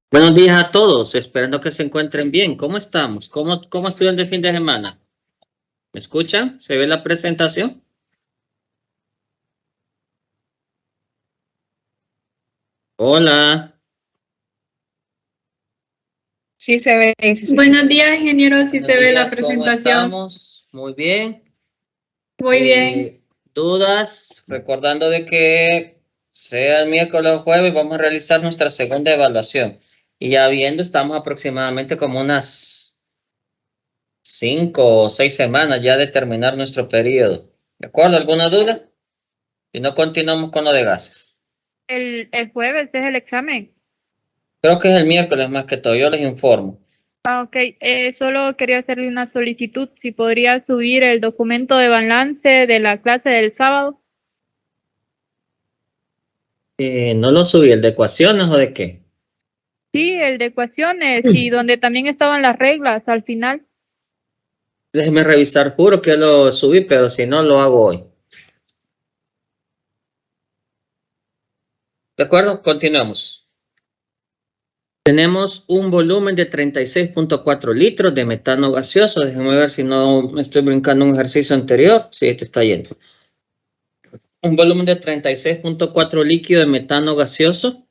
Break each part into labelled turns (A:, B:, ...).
A: Buenos días a todos, esperando que se encuentren bien. ¿Cómo estamos? ¿Cómo estuvieron el fin de semana? ¿Me escuchan? ¿Se ve la presentación? Hola.
B: Sí se ve. Sí
C: Buenos días, ingeniero, si
A: Buenos
C: se ve la
A: días, ¿cómo
C: presentación.
A: estamos? Muy bien.
C: Muy bien.
A: ¿Dudas? Recordando de que sea el miércoles o jueves, vamos a realizar nuestra segunda evaluación. Y ya viendo, estamos aproximadamente como unas 5 o 6 semanas ya de terminar nuestro periodo. ¿De acuerdo? ¿Alguna duda? Si no, continuamos con lo de gases.
C: El jueves es el examen.
A: Creo que es el miércoles más que todo, yo les informo.
C: Ok, solo quería hacerle una solicitud, si podría subir el documento de balance de la clase del sábado.
A: ¿No lo subí, el de ecuaciones o de qué?
C: Sí, el de ecuaciones y donde también estaban las reglas al final.
A: Déjeme revisar, juro que lo subí, pero si no, lo hago hoy. ¿De acuerdo? Continuamos. Tenemos un volumen de 36.4 litros de metano gaseoso. Déjenme ver si no me estoy brincando un ejercicio anterior. Sí, este está yendo. Un volumen de 36.4 líquido de metano gaseoso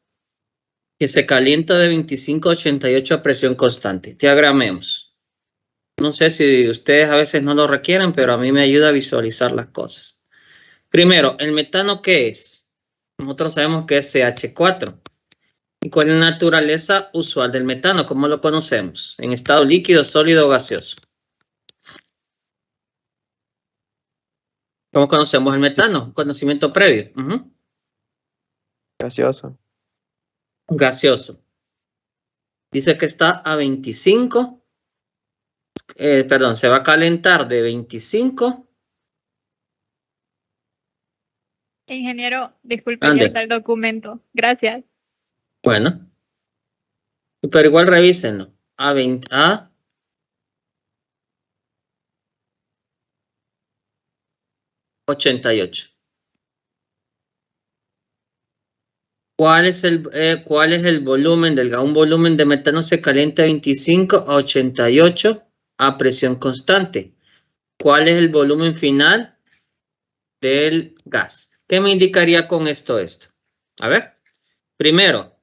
A: que se calienta de 25 a 88 a presión constante. Diagramemos. No sé si ustedes a veces no lo requieren, pero a mí me ayuda a visualizar las cosas. Primero, ¿el metano qué es? Nosotros sabemos que es CH4. ¿Y cuál es la naturaleza usual del metano? ¿Cómo lo conocemos? ¿En estado líquido, sólido o gaseoso? ¿Cómo conocemos el metano? Conocimiento previo.
B: Gaseoso.
A: Gaseoso. Dice que está a 25. Perdón, se va a calentar de 25.
C: Ingeniero, disculpe, ya está
A: Ande.
C: el documento. Gracias.
A: Bueno, pero igual revísenlo. A 20, a 88. ¿Cuál es el volumen del gas? Un volumen de metano se calienta de 25 a 88 a presión constante. ¿Cuál es el volumen final del gas? ¿Qué me indicaría con esto? A ver, primero,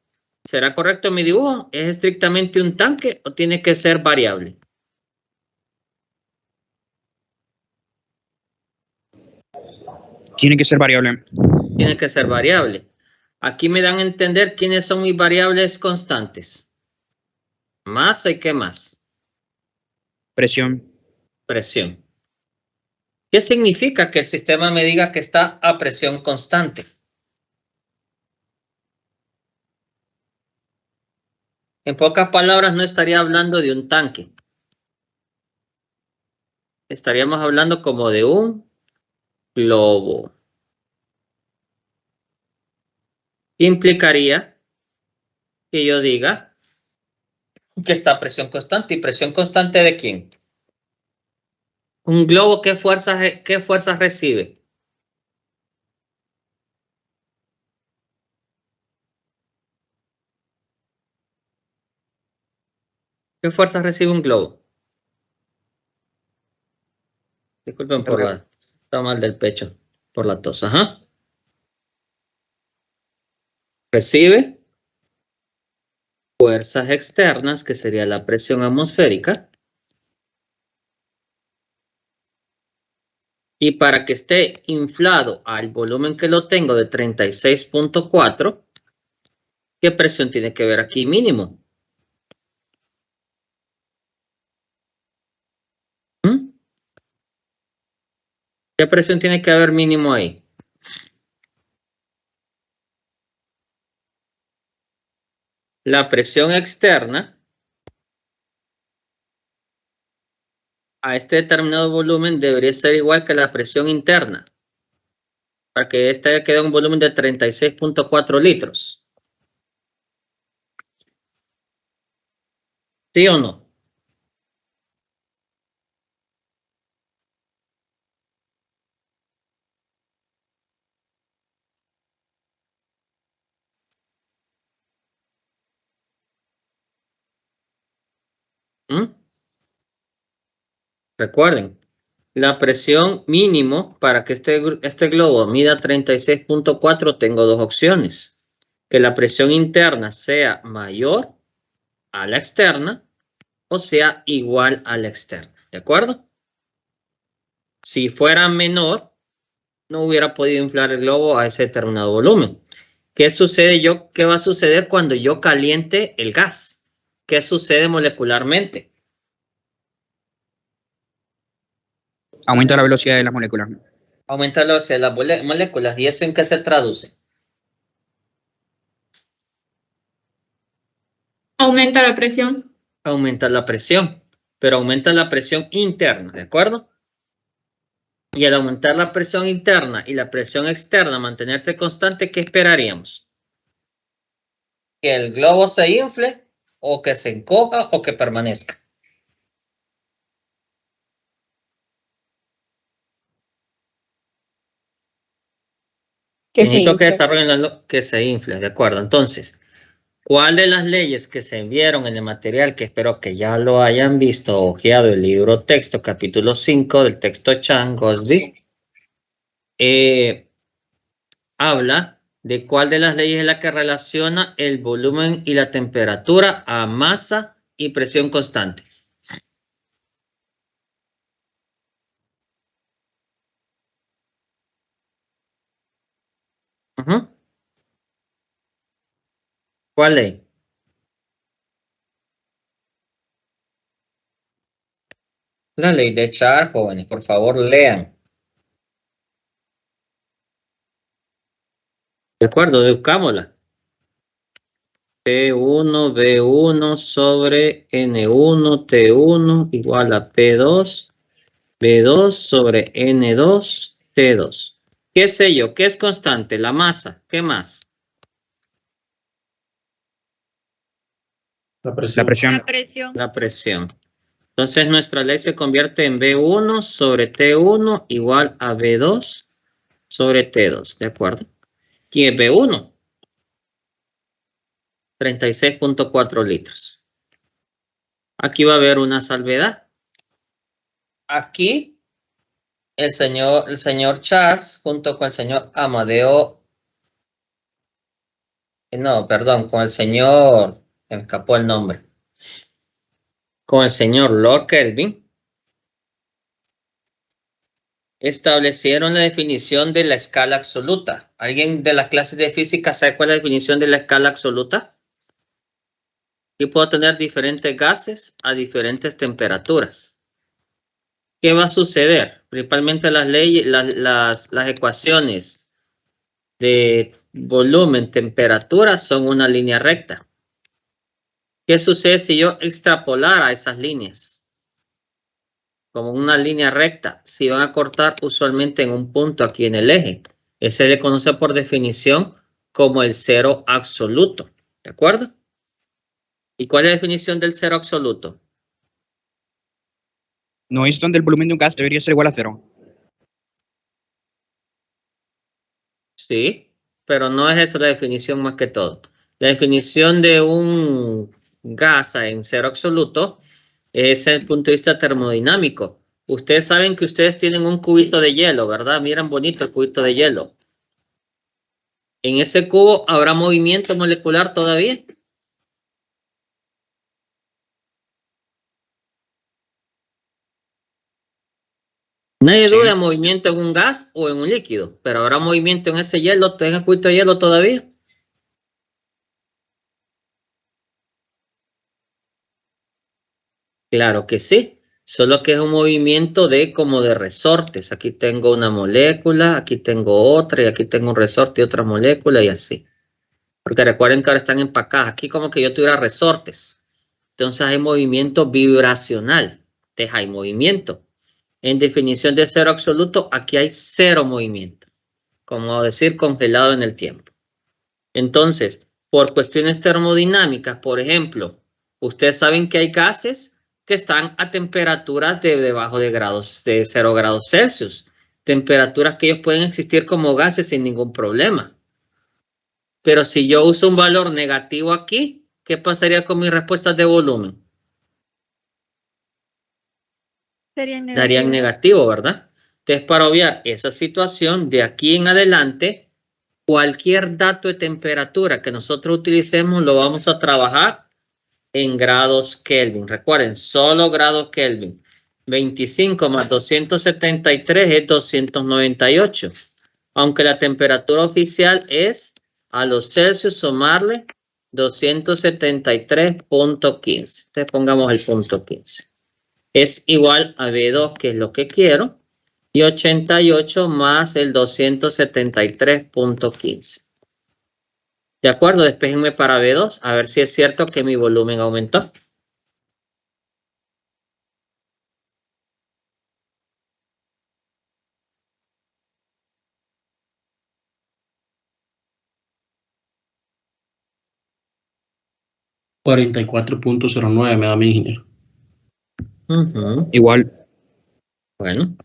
A: ¿será correcto mi dibujo? ¿Es estrictamente un tanque o tiene que ser variable?
D: Tiene que ser variable.
A: Tiene que ser variable. Aquí me dan a entender quiénes son mis variables constantes. Masa y qué más.
D: Presión.
A: Presión. ¿Qué significa que el sistema me diga que está a presión constante? En pocas palabras, no estaría hablando de un tanque. Estaríamos hablando como de un globo. ¿Qué implicaría que yo diga que está a presión constante? ¿Y presión constante de quién? Un globo, ¿qué fuerzas recibe? ¿Qué fuerzas recibe un globo? Disculpen por la... Está mal del pecho, por la tos. Ajá. Recibe fuerzas externas, que sería la presión atmosférica. Y para que esté inflado al volumen que lo tengo de 36.4, ¿qué presión tiene que ver aquí mínimo? ¿Mm? ¿Qué presión tiene que haber mínimo ahí? La presión externa a este determinado volumen debería ser igual que la presión interna, para que este quede un volumen de 36.4 litros. ¿Sí o no? Recuerden, la presión mínimo para que este globo mida 36.4, tengo dos opciones. Que la presión interna sea mayor a la externa o sea igual a la externa. ¿De acuerdo? Si fuera menor, no hubiera podido inflar el globo a ese determinado volumen. ¿Qué va a suceder cuando yo caliente el gas? ¿Qué sucede molecularmente?
D: Aumenta la velocidad de las moléculas.
A: Aumenta la velocidad de las moléculas. ¿Y eso en qué se traduce?
B: Aumenta la presión.
A: Aumenta la presión, pero aumenta la presión interna, ¿de acuerdo? Y al aumentar la presión interna y la presión externa mantenerse constante, ¿qué esperaríamos? Que el globo se infle o que se encoja o que permanezca.
B: Que se
A: Necesito que
B: infle.
A: desarrollen que se infle, ¿de acuerdo? Entonces, ¿cuál de las leyes que se enviaron en el material, que espero que ya lo hayan visto o ojeado el libro texto, capítulo 5 del texto Chan-Goldsby, habla de cuál de las leyes es la que relaciona el volumen y la temperatura a masa y presión constante? ¿Cuál ley? La ley de Char, jóvenes, por favor lean. De acuerdo, deduzcámosla. P1, B1 sobre N1, T1 igual a P2, B2 sobre N2, T2. ¿Qué sé yo? ¿Qué es constante? La masa. ¿Qué más?
D: La presión.
C: La presión.
A: La presión. Entonces nuestra ley se convierte en B1 sobre T1 igual a B2 sobre T2. ¿De acuerdo? ¿Quién es B1? 36.4 litros. Aquí va a haber una salvedad. Aquí el señor Charles junto con el señor Amadeo, no, perdón, con el señor, me escapó el nombre, con el señor Lord Kelvin, establecieron la definición de la escala absoluta. ¿Alguien de las clases de física sabe cuál es la definición de la escala absoluta? Aquí puedo tener diferentes gases a diferentes temperaturas. ¿Qué va a suceder? Principalmente las leyes, las ecuaciones de volumen, temperatura son una línea recta. ¿Qué sucede si yo extrapolara esas líneas? Como una línea recta, si van a cortar usualmente en un punto aquí en el eje. Ese se le conoce por definición como el cero absoluto. ¿De acuerdo? ¿Y cuál es la definición del cero absoluto?
D: ¿No es donde el volumen de un gas debería ser igual a cero?
A: Sí, pero no es esa la definición más que todo. La definición de un gas en cero absoluto es desde el punto de vista termodinámico. Ustedes saben que ustedes tienen un cubito de hielo, ¿verdad? Miran bonito el cubito de hielo. ¿En ese cubo habrá movimiento molecular todavía? Nadie
D: Sí.
A: duda de movimiento en un gas o en un líquido, pero ¿habrá movimiento en ese hielo, en el cubito de hielo todavía? Claro que sí, solo que es un movimiento como de resortes. Aquí tengo una molécula, aquí tengo otra y aquí tengo un resorte y otra molécula y así. Porque recuerden que ahora están empacadas. Aquí como que yo tuviera resortes. Entonces hay movimiento vibracional. Entonces hay movimiento. En definición de cero absoluto, aquí hay cero movimiento. Como decir congelado en el tiempo. Entonces, por cuestiones termodinámicas, por ejemplo, ustedes saben que hay gases que están a temperaturas de debajo de 0 grados Celsius. Temperaturas que ellos pueden existir como gases sin ningún problema. Pero si yo uso un valor negativo aquí, ¿qué pasaría con mis respuestas de volumen? darían negativo, ¿verdad? Entonces, para obviar esa situación, de aquí en adelante, cualquier dato de temperatura que nosotros utilicemos lo vamos a trabajar en grados Kelvin. Recuerden, solo grados Kelvin. 25 más 273 es 298. Aunque la temperatura oficial es a los Celsius sumarle 273.15. Entonces pongamos el punto 15. Es igual a B2, que es lo que quiero, y 88 más el 273.15. ¿De acuerdo? Despéjenme para B2, a ver si es cierto que mi volumen aumentó.
E: $44.09 me da mi ingeniero.
D: Igual.
A: Bueno.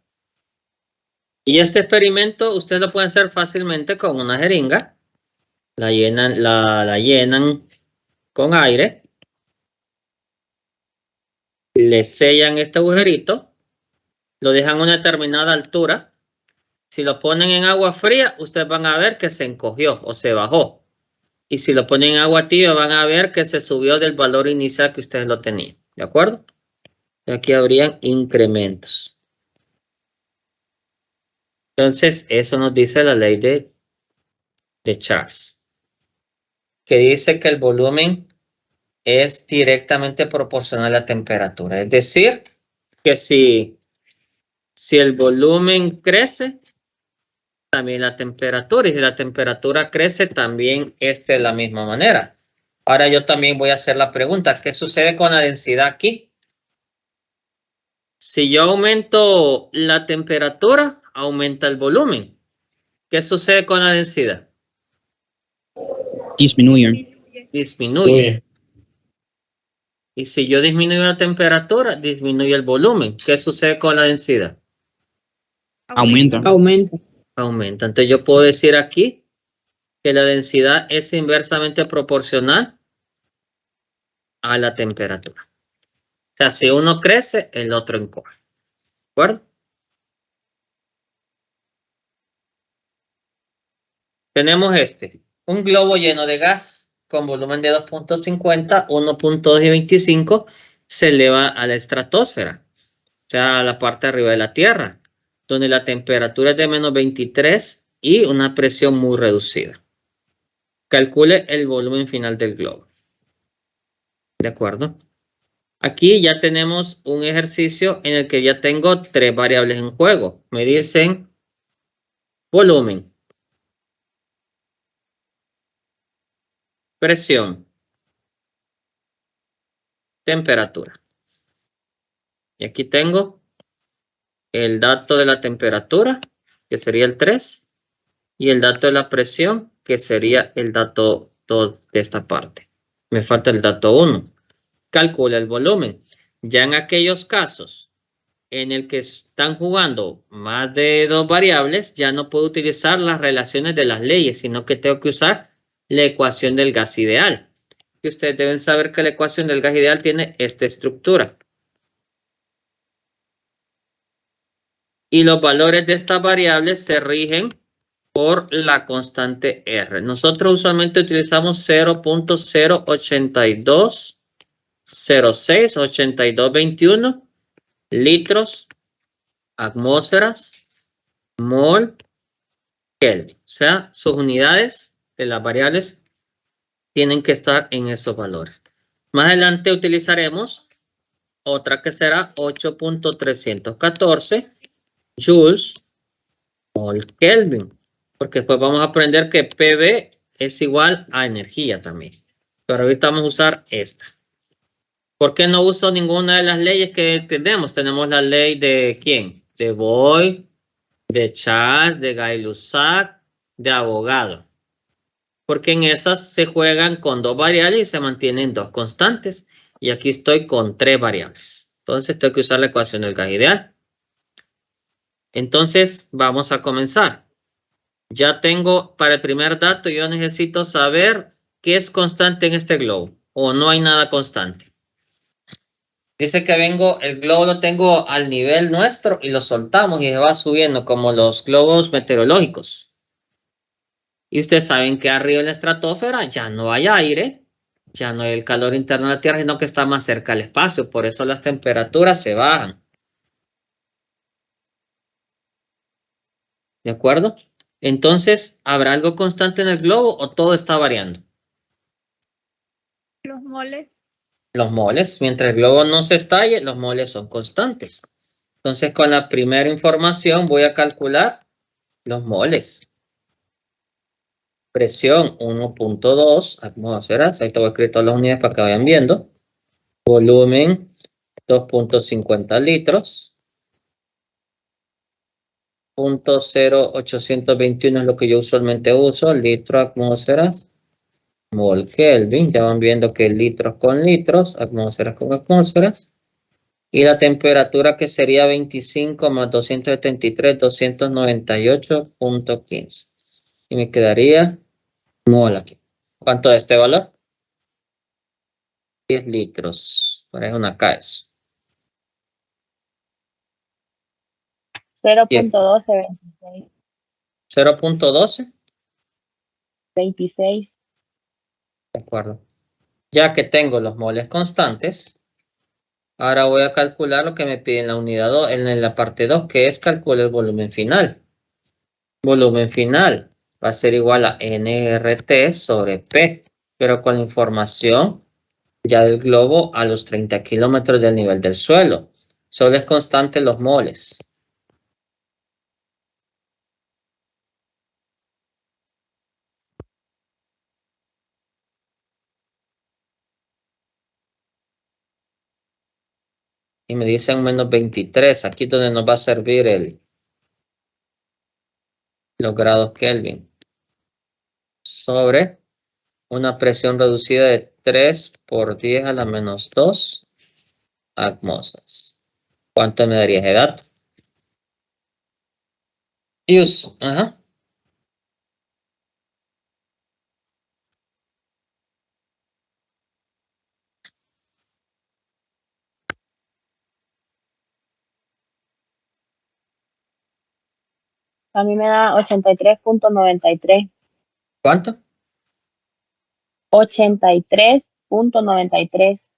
A: Y este experimento ustedes lo pueden hacer fácilmente con una jeringa. La llenan con aire. Le sellan este agujerito. Lo dejan a una determinada altura. Si lo ponen en agua fría, ustedes van a ver que se encogió o se bajó. Y si lo ponen en agua tibia, van a ver que se subió del valor inicial que ustedes lo tenían. ¿De acuerdo? Aquí habrían incrementos. Entonces, eso nos dice la ley de Charles, que dice que el volumen es directamente proporcional a la temperatura. Es decir, que si el volumen crece, también la temperatura. Y si la temperatura crece, también de la misma manera. Ahora yo también voy a hacer la pregunta, ¿qué sucede con la densidad aquí? Si yo aumento la temperatura, aumenta el volumen. ¿Qué sucede con la densidad?
D: Disminuye.
A: Disminuye. Y si yo disminuyo la temperatura, disminuye el volumen. ¿Qué sucede con la densidad?
D: Aumenta.
A: Aumenta. Entonces yo puedo decir aquí que la densidad es inversamente proporcional a la temperatura. O sea, si uno crece, el otro encoge. ¿De acuerdo? Tenemos un globo lleno de gas con volumen de 2.50, 1.2 y 25 se eleva a la estratosfera, o sea, a la parte de arriba de la Tierra, donde la temperatura es de menos 23 y una presión muy reducida. Calcule el volumen final del globo. ¿De acuerdo? Aquí ya tenemos un ejercicio en el que ya tengo 3 variables en juego. Me dicen volumen, presión, temperatura. Y aquí tengo el dato de la temperatura, que sería el 3, y el dato de la presión, que sería el dato 2 de esta parte. Me falta el dato 1. Calcula el volumen. Ya en aquellos casos en el que están jugando más de 2 variables, ya no puedo utilizar las relaciones de las leyes, sino que tengo que usar la ecuación del gas ideal. Y ustedes deben saber que la ecuación del gas ideal tiene esta estructura. Y los valores de estas variables se rigen por la constante R. Nosotros usualmente utilizamos 0.82068221 litros, atmósferas, mol, Kelvin. O sea, sus unidades de las variables tienen que estar en esos valores. Más adelante utilizaremos otra que será 8.314 joules mol Kelvin. Porque después vamos a aprender que PV es igual a energía también. Pero ahorita vamos a usar esta. ¿Por qué no uso ninguna de las leyes que tenemos? Tenemos la ley de ¿quién? De Boyle, de Charles, de Gay-Lussac, de Avogadro. Porque en esas se juegan con 2 variables y se mantienen 2 constantes. Y aquí estoy con 3 variables. Entonces tengo que usar la ecuación del gas ideal. Entonces vamos a comenzar. Ya tengo para el primer dato, yo necesito saber qué es constante en este globo. O no hay nada constante. Dice que el globo lo tengo al nivel nuestro y lo soltamos y se va subiendo como los globos meteorológicos. Y ustedes saben que arriba en la estratosfera ya no hay aire, ya no hay el calor interno de la Tierra, sino que está más cerca del espacio. Por eso las temperaturas se bajan. ¿De acuerdo? Entonces, ¿habrá algo constante en el globo o todo está variando?
C: Los moles.
A: Los moles, mientras el globo no se estalle, los moles son constantes. Entonces, con la primera información voy a calcular los moles. Presión 1.2 atmósferas. Ahí tengo escrito las unidades para que vayan viendo. Volumen 2.50 litros. 0.0821 es lo que yo usualmente uso. Litro atmósferas. Mol Kelvin. Ya van viendo que litros con litros. Atmósferas con atmósferas. Y la temperatura que sería 25 más 273, 298.15. Y me quedaría mol aquí. ¿Cuánto es este valor? 10 litros. Por eso una KS.
F: 0.1226.
A: 0.12.
F: 26.
A: De acuerdo. Ya que tengo los moles constantes, ahora voy a calcular lo que me pide en la unidad 2, en la parte 2, que es calcular el volumen final. Volumen final va a ser igual a nRT sobre P, pero con la información ya del globo a los 30 kilómetros del nivel del suelo. Solo es constante los moles. Y me dicen menos 23, aquí es donde nos va a servir los grados Kelvin. Sobre una presión reducida de 3 por 10 a la menos 2 atmósferas. ¿Cuánto me daría ese dato? Use. Ajá.
F: A mí me da 83.93.
A: ¿Cuánto?
F: 83.93.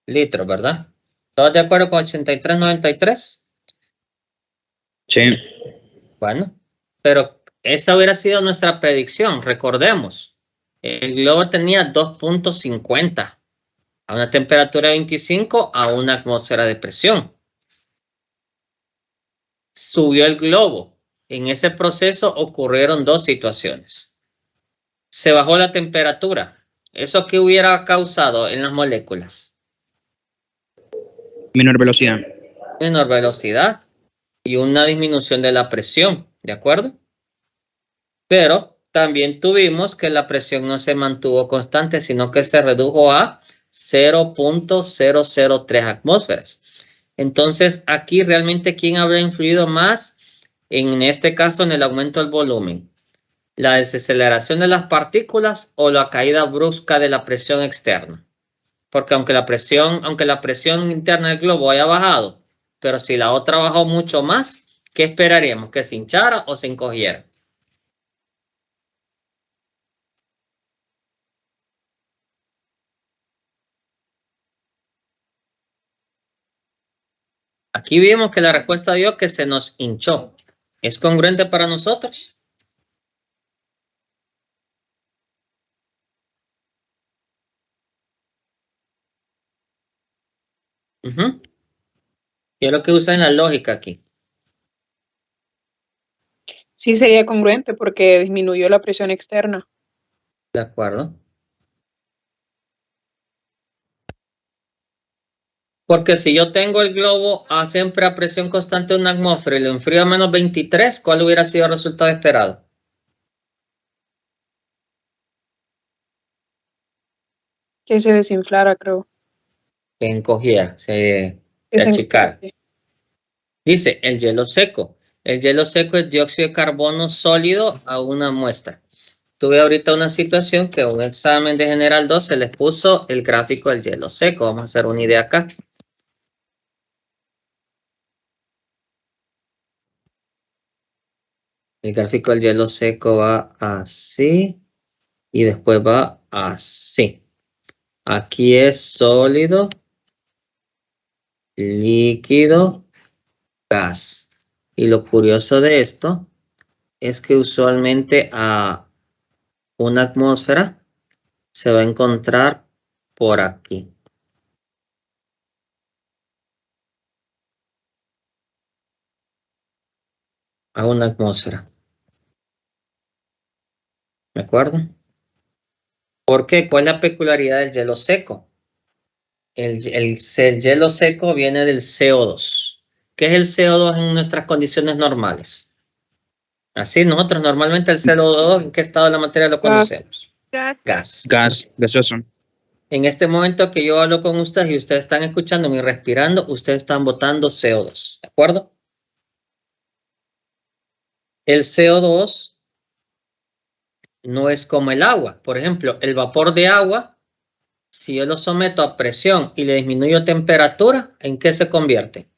A: Litros, ¿verdad? ¿Todos de acuerdo con 83.93?
D: Sí.
A: Bueno, pero esa hubiera sido nuestra predicción, recordemos. El globo tenía 2.50 a una temperatura de 25 a una atmósfera de presión. Subió el globo. En ese proceso ocurrieron dos situaciones. Se bajó la temperatura. ¿Eso qué hubiera causado en las moléculas?
D: Menor velocidad.
A: Menor velocidad y una disminución de la presión, ¿de acuerdo? Pero también tuvimos que la presión no se mantuvo constante, sino que se redujo a 0.003 atmósferas. Entonces, aquí realmente, ¿quién habrá influido más? En este caso, en el aumento del volumen. ¿La desaceleración de las partículas o la caída brusca de la presión externa? Porque aunque la presión interna del globo haya bajado, pero si la otra bajó mucho más, ¿qué esperaríamos? ¿Que se hinchara o se encogiera? Aquí vimos que la respuesta dio que se nos hinchó. ¿Es congruente para nosotros? ¿Qué es lo que usa en la lógica aquí?
B: Sí, sería congruente porque disminuyó la presión externa.
A: De acuerdo. Porque si yo tengo el globo siempre a presión constante en una atmósfera y lo enfrío a menos 23, ¿cuál hubiera sido el resultado esperado?
B: Que se desinflara, creo.
A: Que encogiera, se
B: Que se
A: achicara.
B: encoge.
A: Dice el hielo seco. El hielo seco es dióxido de carbono sólido a una muestra. tuve ahorita una situación que un examen de General 2 se les puso el gráfico del hielo seco. Vamos a hacer una idea acá. El gráfico del hielo seco va así y después va así. Aquí es sólido, líquido, gas. Y lo curioso de esto es que usualmente a una atmósfera se va a encontrar por aquí. A una atmósfera. ¿De acuerdo? ¿Por qué? ¿Cuál es la peculiaridad del hielo seco? El hielo seco viene del CO2. ¿Qué es el CO2 en nuestras condiciones normales? Así, nosotros normalmente el CO2, ¿en qué estado de la materia lo conocemos?
C: Gas.
A: Gas.
D: Gas, gaseoso.
A: En este momento que yo hablo con ustedes y ustedes están escuchándome y respirando, ustedes están botando CO2, ¿de acuerdo? El CO2 no es como el agua. Por ejemplo, el vapor de agua, si yo lo someto a presión y le disminuyo temperatura, ¿en qué se convierte?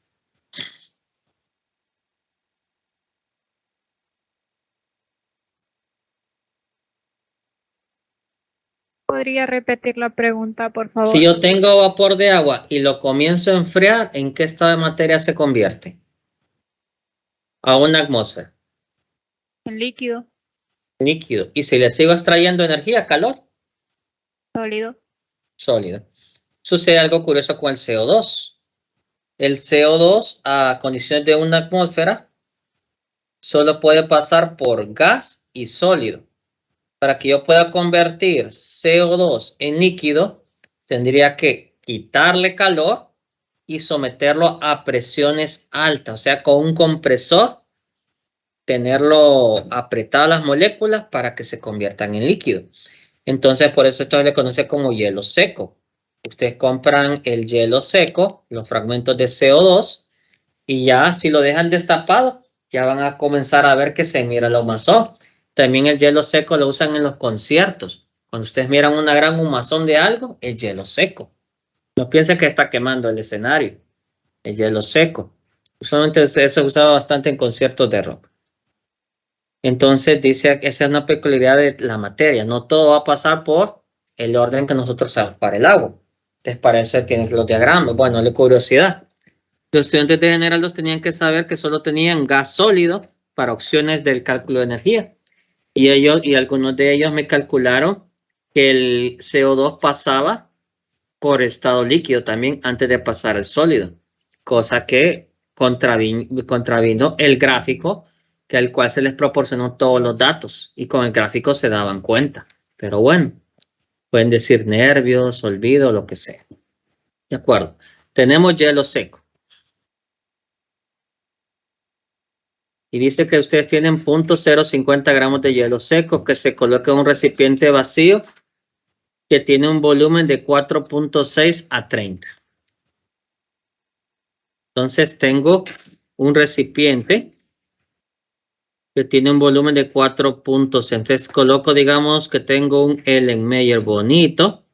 C: ¿Podría repetir la pregunta, por favor?
A: Si yo tengo vapor de agua y lo comienzo a enfriar, ¿en qué estado de materia se convierte? A una atmósfera.
C: En líquido,
A: Líquido. Y si le sigo extrayendo energía, calor,
C: sólido.
A: sólido. Sucede algo curioso con el CO2. El CO2 a condiciones de una atmósfera solo puede pasar por gas y sólido. Para que yo pueda convertir CO2 en líquido, tendría que quitarle calor y someterlo a presiones altas, o sea, con un compresor, tenerlo apretado las moléculas para que se conviertan en líquido. Entonces, por eso esto se le conoce como hielo seco. Ustedes compran el hielo seco, los fragmentos de CO2, y ya si lo dejan destapado, ya van a comenzar a ver que se mira la humazón. También el hielo seco lo usan en los conciertos. Cuando ustedes miran una gran humazón de algo, es hielo seco. No piensen que está quemando el escenario. El hielo seco. Usualmente eso es usado bastante en conciertos de rock. Entonces dice que esa es una peculiaridad de la materia. No todo va a pasar por el orden que nosotros sabemos para el agua. Entonces para eso tienen los diagramas. Bueno, la curiosidad. Los estudiantes de General 2 tenían que saber que solo tenían gas sólido para opciones del cálculo de energía. Y algunos de ellos me calcularon que el CO2 pasaba por estado líquido también antes de pasar al sólido, cosa que contravino el gráfico que al cual se les proporcionó todos los datos y con el gráfico se daban cuenta. Pero bueno, pueden decir nervios, olvido, lo que sea. De acuerdo. Tenemos hielo seco. Y dice que ustedes tienen 0.050 gramos de hielo seco que se coloca en un recipiente vacío que tiene un volumen de 4.6 a 30. Entonces tengo un recipiente que tiene un volumen de 4.6. Entonces coloco, digamos que tengo un Erlenmeyer bonito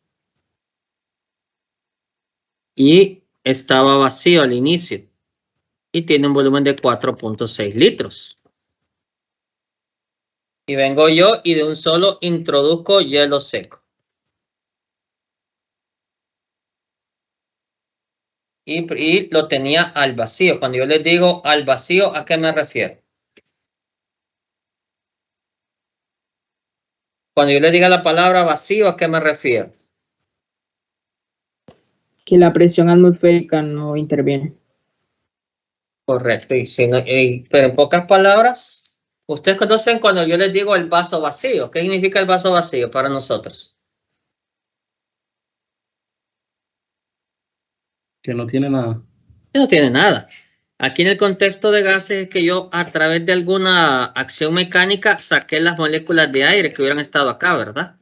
A: y estaba vacío al inicio y tiene un volumen de 4.6 litros. Y vengo yo y de un solo introduzco hielo seco. Y lo tenía al vacío. Cuando yo les digo al vacío, ¿a qué me refiero? Cuando yo les diga la palabra vacío, ¿a qué me refiero?
B: Que la presión atmosférica no interviene.
A: Correcto. Pero en pocas palabras, ustedes conocen cuando yo les digo el vaso vacío. ¿Qué significa el vaso vacío para nosotros?
E: Que no tiene nada.
A: No tiene nada. Aquí en el contexto de gases es que yo a través de alguna acción mecánica saqué las moléculas de aire que hubieran estado acá, ¿verdad?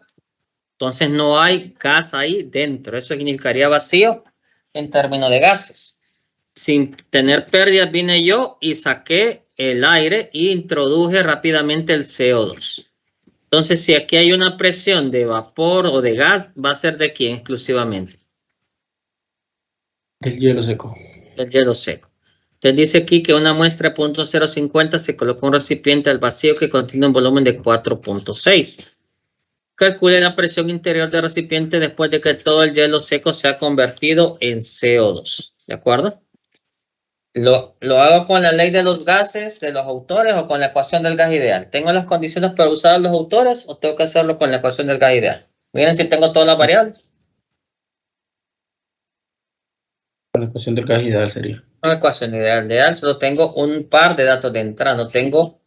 A: Entonces no hay gas ahí dentro. Eso significaría vacío en términos de gases. Sin tener pérdidas vine yo y saqué el aire e introduje rápidamente el CO2. Entonces, si aquí hay una presión de vapor o de gas, ¿va a ser de quién exclusivamente?
E: Del hielo seco.
A: Del hielo seco. Entonces dice aquí que una muestra de 0.050 se coloca en un recipiente al vacío que contiene un volumen de 4.6. Calcule la presión interior del recipiente después de que todo el hielo seco se ha convertido en CO2. ¿De acuerdo? ¿Lo hago con la ley de los gases de los autores o con la ecuación del gas ideal? ¿Tengo las condiciones para usar los autores o tengo que hacerlo con la ecuación del gas ideal? Miren si tengo todas las variables.
E: La ecuación del gas ideal sería.
A: Con la ecuación ideal, solo tengo un par de datos de entrada. No tengo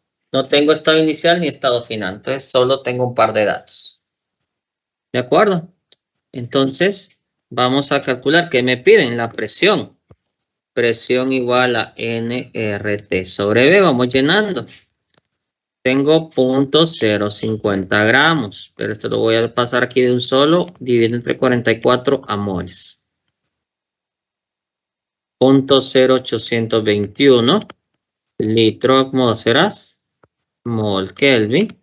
A: estado inicial ni estado final. Entonces solo tengo un par de datos. ¿De acuerdo? Entonces vamos a calcular qué me piden. La presión. Presión igual a nRT sobre B. Vamos llenando. Tengo 0.050 gramos, pero esto lo voy a pasar aquí de un solo, dividiendo entre 44 a moles. 0.0821 litro atmósferas, mol Kelvin.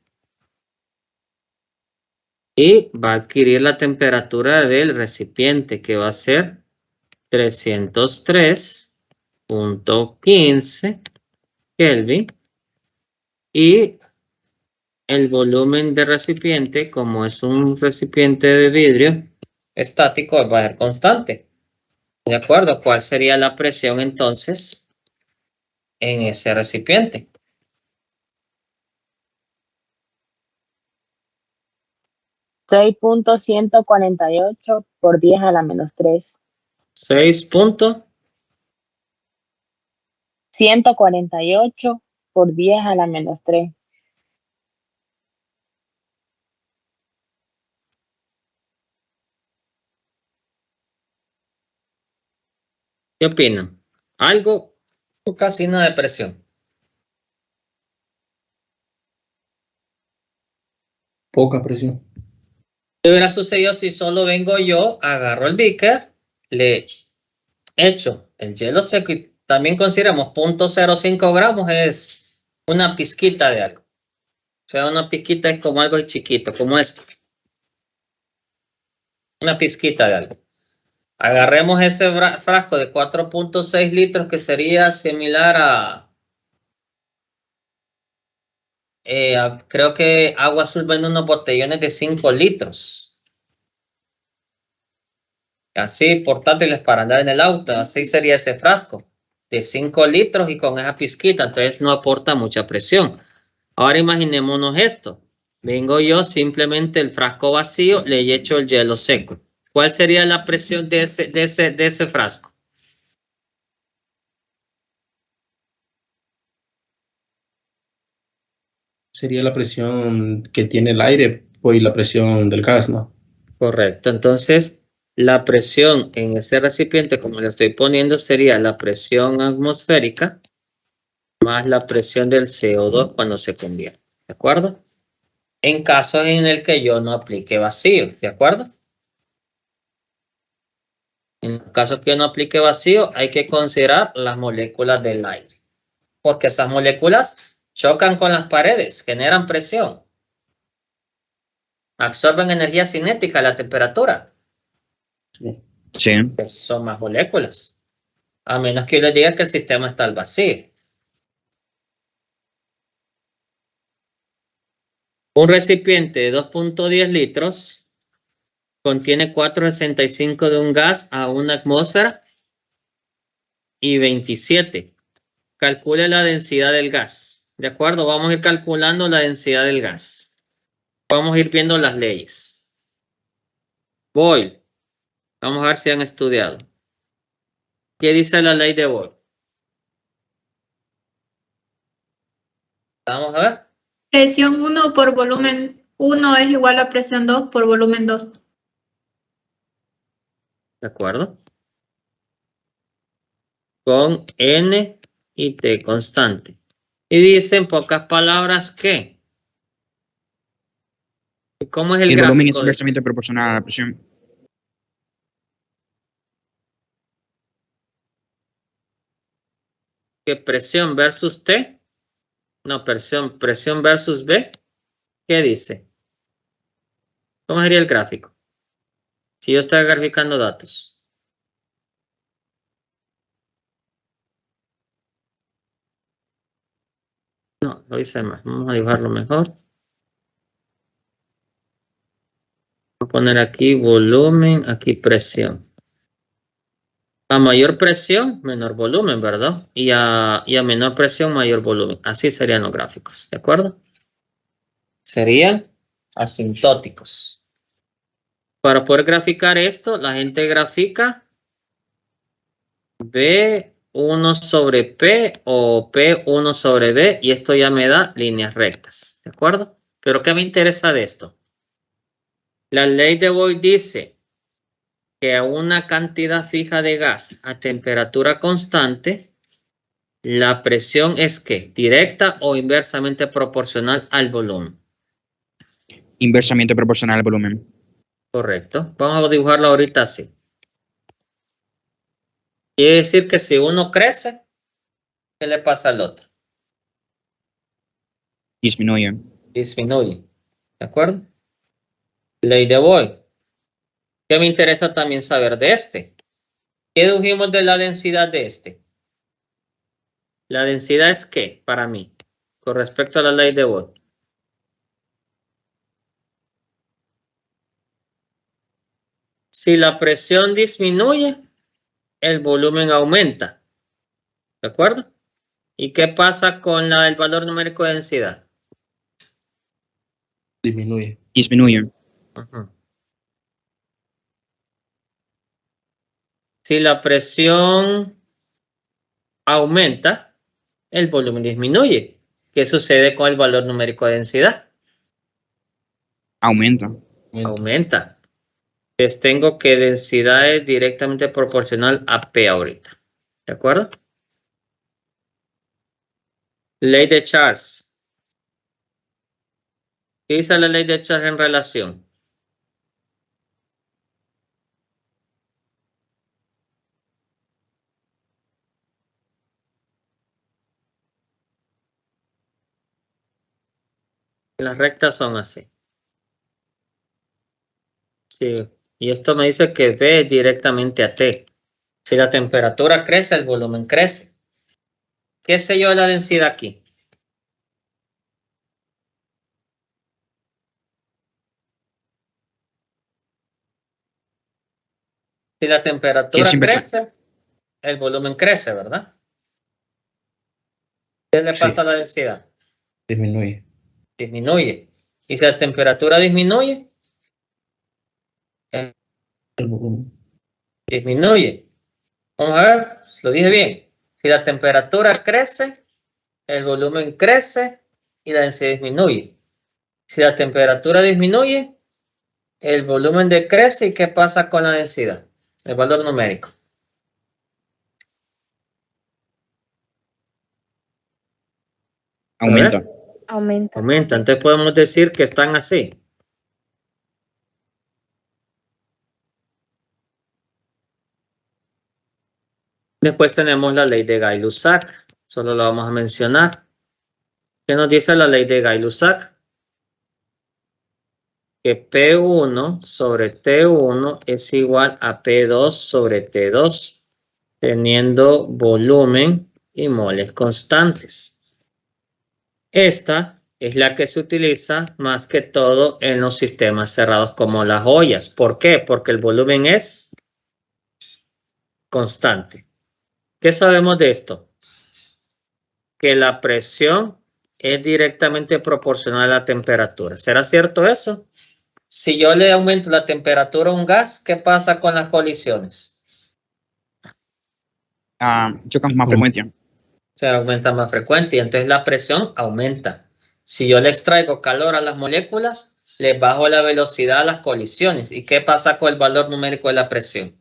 A: Y va a adquirir la temperatura del recipiente, que va a ser 303.15 Kelvin. Y el volumen de recipiente, como es un recipiente de vidrio estático, va a ser constante. ¿De acuerdo? ¿Cuál sería la presión entonces en ese recipiente?
F: $6.148 por 10 a la menos 3. 148 por 10 a la menos 3.
A: ¿Qué opinan? ¿Algo o casi nada de presión?
E: Poca presión.
A: ¿Qué hubiera sucedido si solo vengo yo, agarro el beaker, le echo el hielo seco y también consideramos 0.05 gramos es una pizquita de algo? O sea, una pizquita es como algo chiquito, como esto. Una pizquita de algo. Agarremos ese frasco de 4.6 litros que sería similar a creo que Agua Azul vende unos botellones de 5 litros. Así, portátiles para andar en el auto. Así sería ese frasco de 5 litros y con esa pizquita. Entonces no aporta mucha presión. Ahora imaginémonos esto. Vengo yo, simplemente el frasco vacío, le echo el hielo seco. ¿Cuál sería la presión de ese frasco?
E: Sería la presión que tiene el aire y la presión del gas, ¿no?
A: Correcto. Entonces, la presión en ese recipiente, como le estoy poniendo, sería la presión atmosférica más la presión del CO2 cuando se convierte. ¿De acuerdo? En caso en el que yo no aplique vacío. ¿De acuerdo? En caso que yo no aplique vacío, hay que considerar las moléculas del aire. Porque esas moléculas chocan con las paredes, generan presión. Absorben energía cinética a la temperatura.
D: Sí.
A: Pues son más moléculas. A menos que yo les diga que el sistema está al vacío. Un recipiente de 2.10 litros contiene 4.65 de un gas a una atmósfera y 27. Calcule la densidad del gas. ¿De acuerdo? Vamos a ir calculando la densidad del gas. Vamos a ir viendo las leyes. Boyle. Vamos a ver si han estudiado. ¿Qué dice la ley de Boyle? Vamos a ver.
C: Presión 1 por volumen 1 es igual a presión 2 por volumen 2.
A: ¿De acuerdo? Con N y T constante. Y dice en pocas palabras que. ¿Cómo es el
D: El volumen es
A: gráfico?
D: inversamente proporcional a la presión.
A: ¿Que presión versus T? No, presión versus B. ¿Qué dice? ¿Cómo sería el gráfico? Si yo estoy graficando datos. No, lo hice mal. Vamos a dibujarlo mejor. Voy a poner aquí volumen, aquí presión. A mayor presión, menor volumen, ¿verdad? Y a menor presión, mayor volumen. Así serían los gráficos, ¿de acuerdo? Serían asintóticos. Para poder graficar esto, la gente grafica B1 sobre P o P1 sobre B y esto ya me da líneas rectas, ¿de acuerdo? Pero ¿qué me interesa de esto? La ley de Boyle dice que a una cantidad fija de gas a temperatura constante, la presión es ¿qué? ¿Directa o inversamente proporcional al volumen?
D: Inversamente proporcional al volumen.
A: Correcto. Vamos a dibujarlo ahorita así. Quiere decir que si uno crece, ¿qué le pasa al otro?
D: Disminuye.
A: Disminuye. ¿De acuerdo? Ley de Boyle. ¿Qué me interesa también saber de este? ¿Qué dedujimos de la densidad de este? ¿La densidad es qué para mí? Con respecto a la ley de Boyle. Si la presión disminuye, el volumen aumenta. ¿De acuerdo? ¿Y qué pasa con el valor numérico de densidad?
E: Disminuye.
D: Disminuye.
A: Ujú. Si la presión aumenta, el volumen disminuye. ¿Qué sucede con el valor numérico de densidad?
D: Aumenta.
A: Aumenta. Les tengo que densidad es directamente proporcional a P ahorita. ¿De acuerdo? Ley de Charles. ¿Qué dice la ley de Charles en relación? Las rectas son así. Sí. Y esto me dice que V es directamente a T. Si la temperatura crece, el volumen crece. ¿Qué sé yo de la densidad aquí? Si la temperatura crece, el volumen crece, ¿verdad? ¿Qué le pasa a la densidad?
E: Disminuye.
A: Disminuye. Y si la temperatura disminuye,
E: El volumen.
A: disminuye. Vamos a ver, lo dije bien. Si la temperatura crece, el volumen crece y la densidad disminuye. Si la temperatura disminuye, el volumen decrece. ¿Y qué pasa con la densidad? El valor numérico.
D: Aumenta.
F: Aumenta.
A: Aumenta. Entonces podemos decir que están así. Después tenemos la ley de Gay-Lussac. Solo la vamos a mencionar. ¿Qué nos dice la ley de Gay-Lussac? Que P1 sobre T1 es igual a P2 sobre T2, teniendo volumen y moles constantes. Esta es la que se utiliza más que todo en los sistemas cerrados como las ollas. ¿Por qué? Porque el volumen es constante. ¿Qué sabemos de esto? Que la presión es directamente proporcional a la temperatura. ¿Será cierto eso? Si yo le aumento la temperatura a un gas, ¿qué pasa con las colisiones?
D: Chocan más frecuencia.
A: Se aumenta más frecuente y entonces la presión aumenta. Si yo le extraigo calor a las moléculas, le bajo la velocidad a las colisiones. ¿Y qué pasa con el valor numérico de la presión?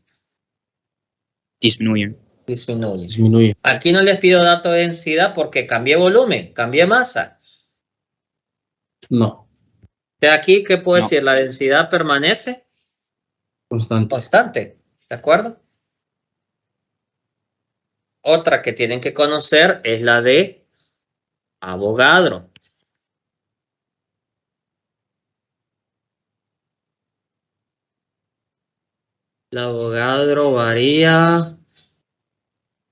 D: Disminuye.
A: Disminuye.
E: Disminuye.
A: Aquí no les pido dato de densidad porque cambié volumen, cambié masa.
E: No.
A: De aquí, ¿qué puedo
D: No.
A: decir? La densidad permanece
E: Constante.
A: constante. ¿De acuerdo? Otra que tienen que conocer es la de Avogadro. La Avogadro varía.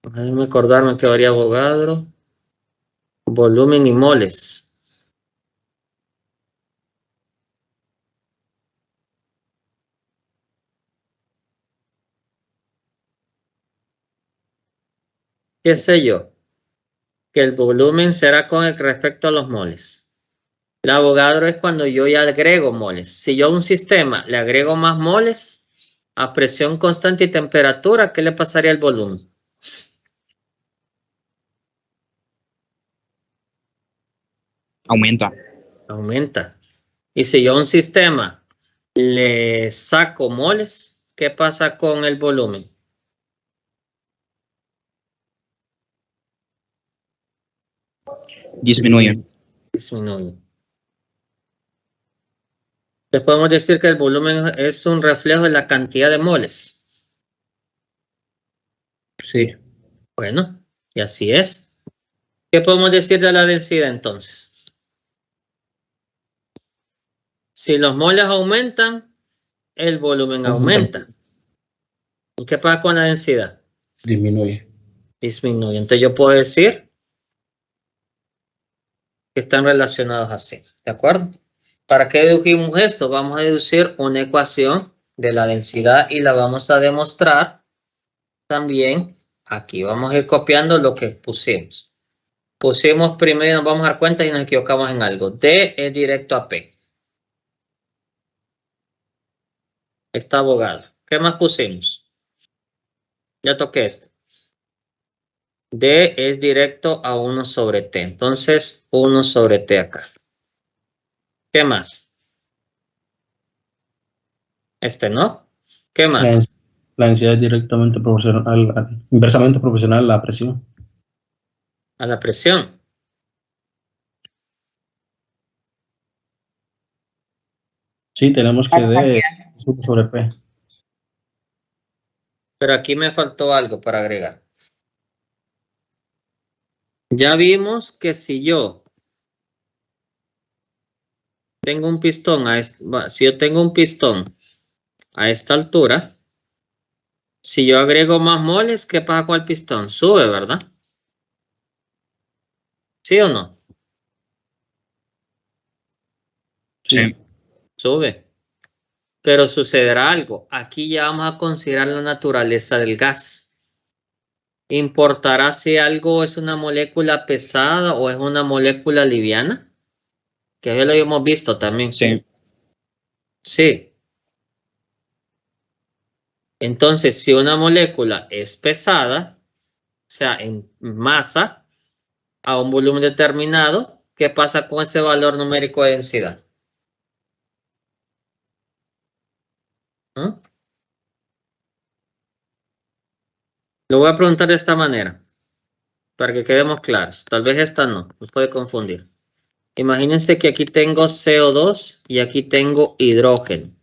A: Déjenme acordarme que varía Avogadro. Volumen y moles. ¿Qué sé yo? Que el volumen será con respecto a los moles. El Avogadro es cuando yo ya agrego moles. Si yo a un sistema le agrego más moles a presión constante y temperatura, ¿qué le pasaría al volumen?
D: Aumenta.
A: Aumenta. Y si yo a un sistema le saco moles, ¿qué pasa con el volumen?
D: Disminuye.
A: Disminuye. Entonces podemos decir que el volumen es un reflejo de la cantidad de moles.
E: Sí.
A: Bueno, y así es. ¿Qué podemos decir de la densidad entonces? Si los moles aumentan, el volumen aumenta. ¿Y qué pasa con la densidad?
E: Disminuye.
A: Disminuye. Entonces yo puedo decir que están relacionados así. ¿De acuerdo? ¿Para qué deducimos esto? Vamos a deducir una ecuación de la densidad y la vamos a demostrar también aquí. Vamos a ir copiando lo que pusimos. Pusimos primero, nos vamos a dar cuenta y nos equivocamos en algo. D es directo a P. Está Avogadro. ¿Qué más pusimos? Ya toqué este. D es directo a 1 sobre T. Entonces, 1 sobre T acá. ¿Qué más? Este no. ¿Qué más?
E: La densidad es directamente proporcional, inversamente proporcional a la presión.
A: A la presión.
E: Sí, tenemos que D es 1 sobre P.
A: Pero aquí me faltó algo para agregar. Ya vimos que si yo tengo un pistón si yo tengo un pistón a esta altura, si yo agrego más moles, ¿qué pasa con el pistón? Sube, ¿verdad? ¿Sí o no?
D: Sí.
A: Sube. Pero sucederá algo. Aquí ya vamos a considerar la naturaleza del gas. ¿Importará si algo es una molécula pesada o es una molécula liviana? Que ya lo hemos visto también.
D: Sí.
A: Sí. Entonces, si una molécula es pesada, o sea, en masa, a un volumen determinado, ¿qué pasa con ese valor numérico de densidad? ¿Mm? Lo voy a preguntar de esta manera, para que quedemos claros. Tal vez esta no, nos puede confundir. Imagínense que aquí tengo CO2 y aquí tengo hidrógeno.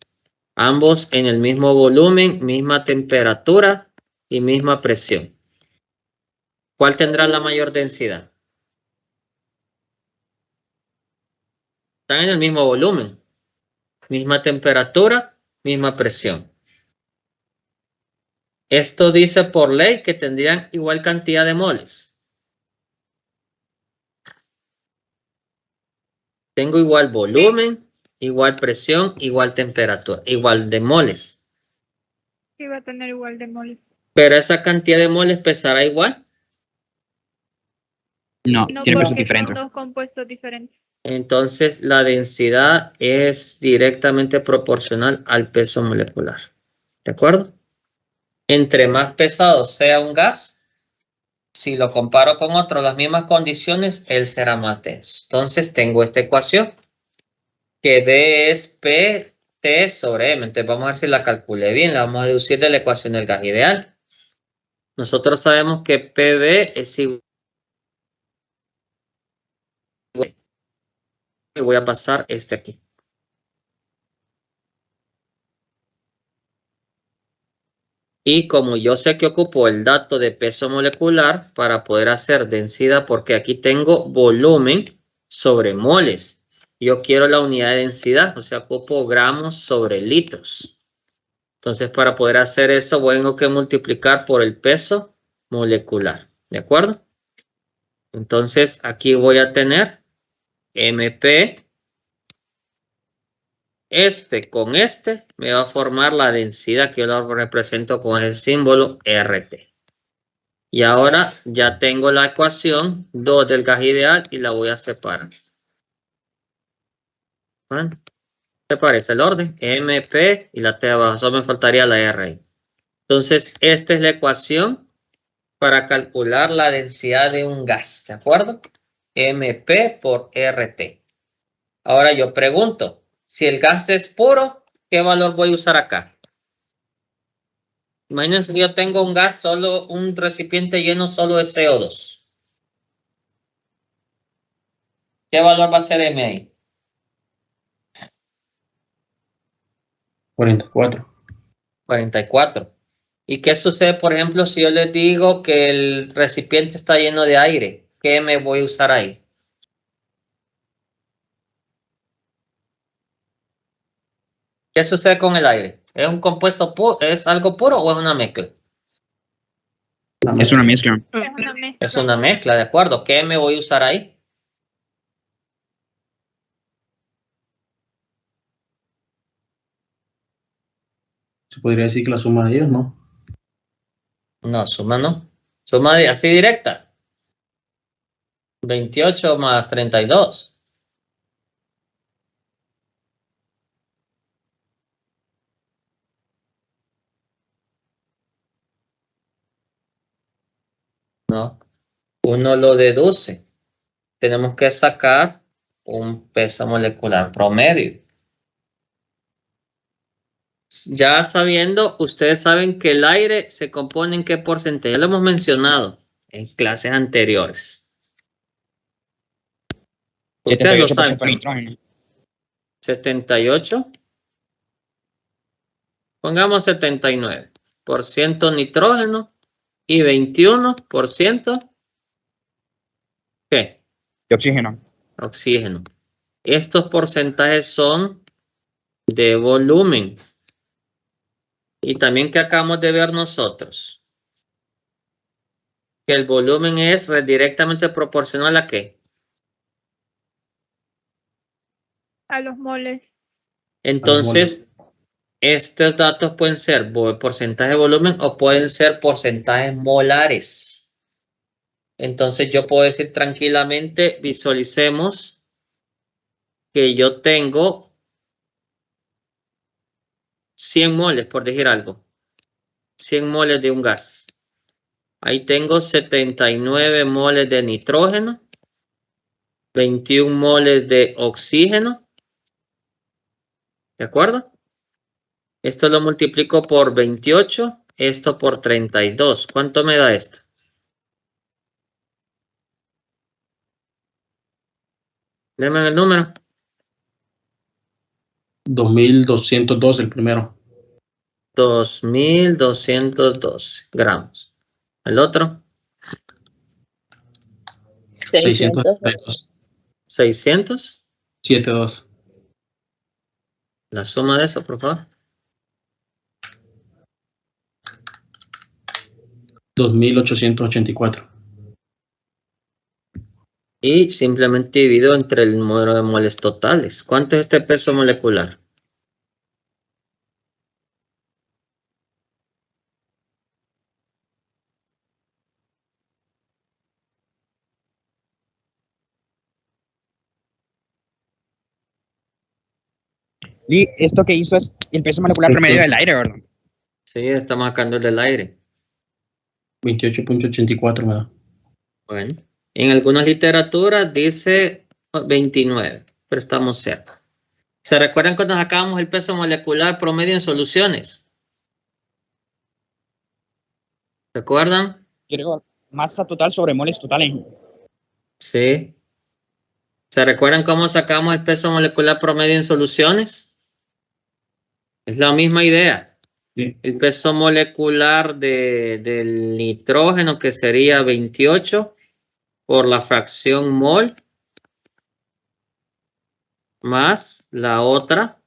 A: Ambos en el mismo volumen, misma temperatura y misma presión. ¿Cuál tendrá la mayor densidad? Están en el mismo volumen, misma temperatura, misma presión. Esto dice por ley que tendrían igual cantidad de moles. Tengo igual volumen, igual presión, igual temperatura, igual de moles.
C: Sí, va a tener igual de moles.
A: Pero esa cantidad de moles pesará igual.
D: No,
C: No,
D: tiene peso
C: porque
D: diferente.
C: son dos compuestos diferentes.
A: Entonces la densidad es directamente proporcional al peso molecular. ¿De acuerdo? Entre más pesado sea un gas, si lo comparo con otro, las mismas condiciones, él será más denso. Entonces tengo esta ecuación, que D es PT sobre M. Entonces vamos a ver si la calculé bien. La vamos a deducir de la ecuación del gas ideal. Nosotros sabemos que PV es igual. Y voy a pasar este aquí. Y como yo sé que ocupo el dato de peso molecular para poder hacer densidad, porque aquí tengo volumen sobre moles. Yo quiero la unidad de densidad, o sea, ocupo gramos sobre litros. Entonces, para poder hacer eso, tengo que multiplicar por el peso molecular. ¿De acuerdo? Entonces, aquí voy a tener MP. Este con este me va a formar la densidad que yo lo represento con el símbolo RT. Y ahora ya tengo la ecuación 2 del gas ideal y la voy a separar. Bueno, ¿te parece el orden? MP y la T abajo. Solo me faltaría la R ahí. Entonces, esta es la ecuación para calcular la densidad de un gas. ¿De acuerdo? MP por RT. Ahora yo pregunto, si el gas es puro, ¿qué valor voy a usar acá? Imagínense que yo tengo un gas, solo un recipiente lleno solo de CO2. ¿Qué valor va a ser M ahí?
E: 44.
A: 44. ¿Y qué sucede, por ejemplo, si yo les digo que el recipiente está lleno de aire? ¿Qué me voy a usar ahí? ¿Qué sucede con el aire? ¿Es un compuesto puro? ¿Es algo puro o es una mezcla?
D: Es una mezcla.
C: Es una mezcla.
A: Es una mezcla, ¿de acuerdo? ¿Qué me voy a usar ahí?
E: Se podría decir que la suma de ellos, ¿no?
A: No, suma no. Suma así directa. 28 más 32. No. Uno lo deduce. Tenemos que sacar un peso molecular promedio. Ya sabiendo, ustedes saben que el aire se compone en qué porcentaje. Ya lo hemos mencionado en clases anteriores. Ustedes lo
D: 78%
A: saben.
D: nitrógeno.
A: 78. Pongamos 79% nitrógeno y 21%. ¿Qué?
D: De oxígeno.
A: Oxígeno. Estos porcentajes son de volumen. Y también que acabamos de ver nosotros. Que el volumen es directamente proporcional ¿a qué?
C: A los moles.
A: Entonces, estos datos pueden ser porcentaje de volumen o pueden ser porcentajes molares. Entonces, yo puedo decir tranquilamente, visualicemos que yo tengo 100 moles, por decir algo. 100 moles de un gas. Ahí tengo 79 moles de nitrógeno, 21 moles de oxígeno. ¿De acuerdo? Esto lo multiplico por 28, esto por 32. ¿Cuánto me da esto? Deme el número.
E: 2212 el primero.
A: 2212 gramos. El otro,
E: 672.
A: 600.
E: 72.
A: La suma de eso, por favor.
E: 2884.
A: Y simplemente divido entre el número de moles totales. ¿Cuánto es este peso molecular?
D: Y esto que hizo es el peso molecular promedio del aire, ¿verdad?
A: Sí, estamos sacando el del aire.
E: 28.84 me da.
A: Bueno, en algunas literaturas dice 29, pero estamos cerca. ¿Se recuerdan cuando sacábamos el peso molecular promedio en soluciones? ¿Se acuerdan?
D: Yo digo, masa total sobre moles totales.
A: Sí. ¿Se recuerdan cómo sacamos el peso molecular promedio en soluciones? Es la misma idea.
E: Sí.
A: El peso molecular del nitrógeno, que sería 28 por la fracción mol, más la otra,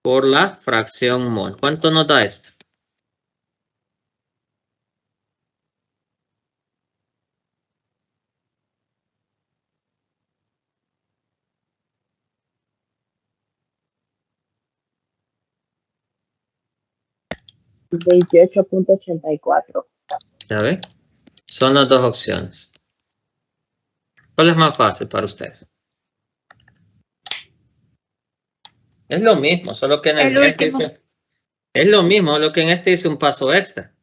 A: por la fracción mol. ¿Cuánto nos da esto?
F: $28.84.
A: ¿Ya ve? Son las dos opciones. ¿Cuál es más fácil para ustedes? Es lo mismo, solo que en
C: El
A: este
C: último.
A: es lo mismo, lo que en este dice un paso extra.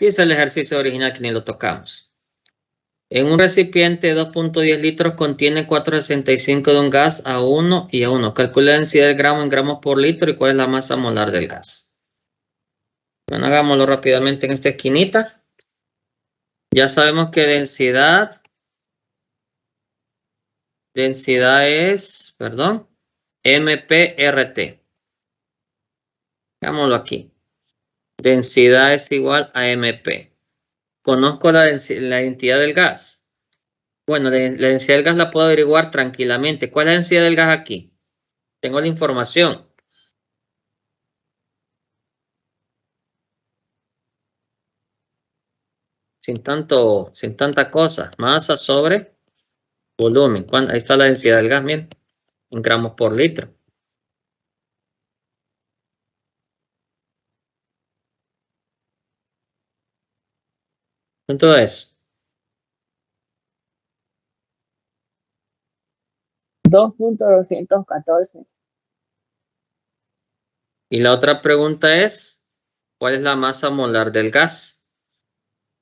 A: Dice el ejercicio original que ni lo tocamos. En un recipiente de 2.10 litros contiene 465 de un gas A1 y A1. Calcula la densidad del gramo en gramos por litro y cuál es la masa molar del gas. Bueno, hagámoslo rápidamente en esta esquinita. Ya sabemos que densidad es, perdón, MPRT. Hagámoslo aquí. Densidad es igual a MP. Conozco la identidad del gas. Bueno, la densidad del gas la puedo averiguar tranquilamente. ¿Cuál es la densidad del gas aquí? Tengo la información. Sin tanta cosa. Masa sobre volumen. Ahí está la densidad del gas, miren. En gramos por litro. ¿Cuánto es?
F: 2.214.
A: Y la otra pregunta es, ¿cuál es la masa molar del gas?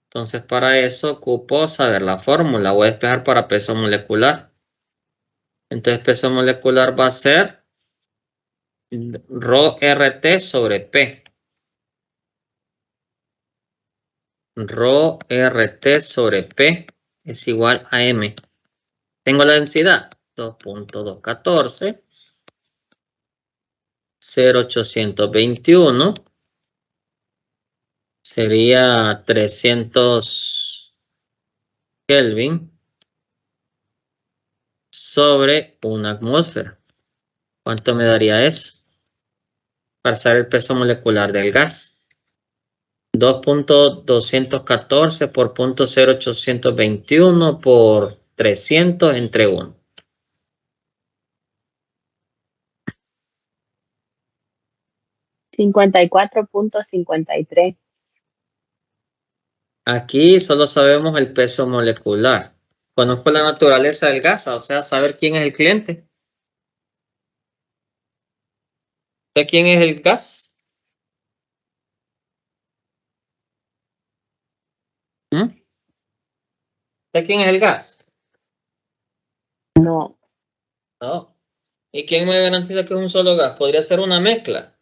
A: Entonces, para eso ocupo saber la fórmula. Voy a despejar para peso molecular. Entonces, peso molecular va a ser ρRT sobre P. ρRT sobre P es igual a M. Tengo la densidad 2.214, 0.821, sería 300 Kelvin sobre una atmósfera. ¿Cuánto me daría eso? Para saber el peso molecular del gas. 2.214 por 0.0821 por 300 entre 1.
F: $54.53.
A: Aquí solo sabemos el peso molecular. Conozco la naturaleza del gas, o sea, saber quién es el cliente. ¿Sé quién es el gas? ¿Sé quién es el gas?
F: No.
A: No. ¿Y quién me garantiza que es un solo gas? Podría ser una mezcla.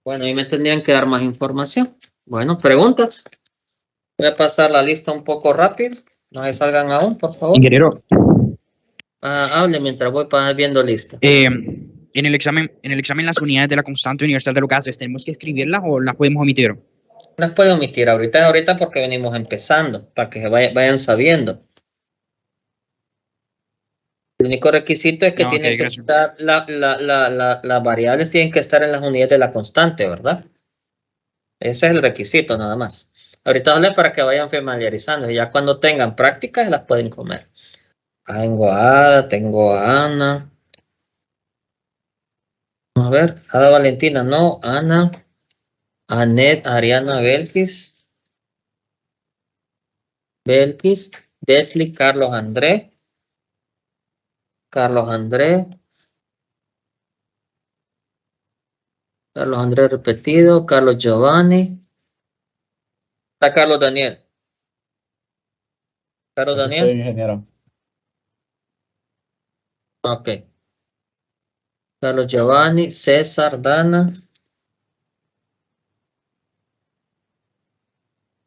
A: Bueno, ahí me tendrían que dar más información. Bueno, preguntas. Voy a pasar la lista un poco rápido. No se salgan aún, por favor.
D: Ingeniero,
A: Hable mientras voy viendo lista.
D: en el examen las unidades de la constante universal de los gases, ¿tenemos que escribirlas o las podemos omitir?
A: Las puedo omitir ahorita porque venimos empezando, para que se vayan sabiendo. El único requisito es que
D: No,
A: tienen
D: ok,
A: que
D: gracias.
A: estar, las variables tienen que estar en las unidades de la constante, ¿verdad? Ese es el requisito nada más. Ahorita hablé para que vayan familiarizando y ya cuando tengan prácticas las pueden comer. Tengo a Ada, tengo a Ana. A ver, Ada Valentina, no, Ana, Anet, Ariana, Belkis, Desli, Carlos André, Carlos André repetido, Carlos Giovanni, está Carlos Daniel. Carlos
G: Aquí
A: Daniel.
G: estoy, ingeniero.
A: Ok. Carlos Giovanni, César, Dana,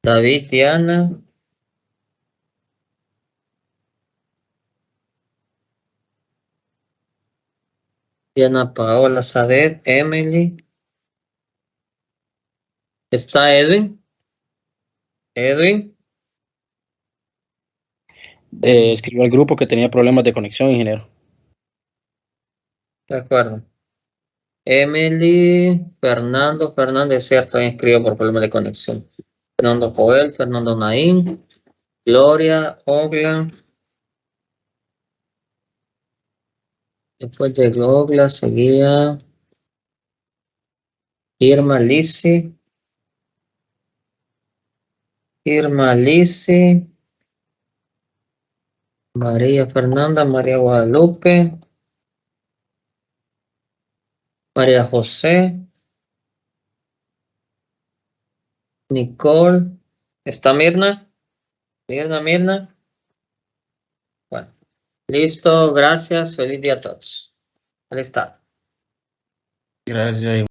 A: David, Diana, Diana Paola, Sadet, Emily. ¿Está Edwin? Edwin.
E: escribió al grupo que tenía problemas de conexión, ingeniero.
A: De acuerdo. Emily, Fernando, Fernández, cierto, inscribió por problemas de conexión. Fernando Joel, Fernando Naín, Gloria, Ogla. Después de Gloria seguía Irma Lisi. María Fernanda, María Guadalupe, María José, Nicole. ¿Está Mirna? Mirna. Bueno, listo, gracias, feliz día a todos. Feliz tarde.
E: Gracias.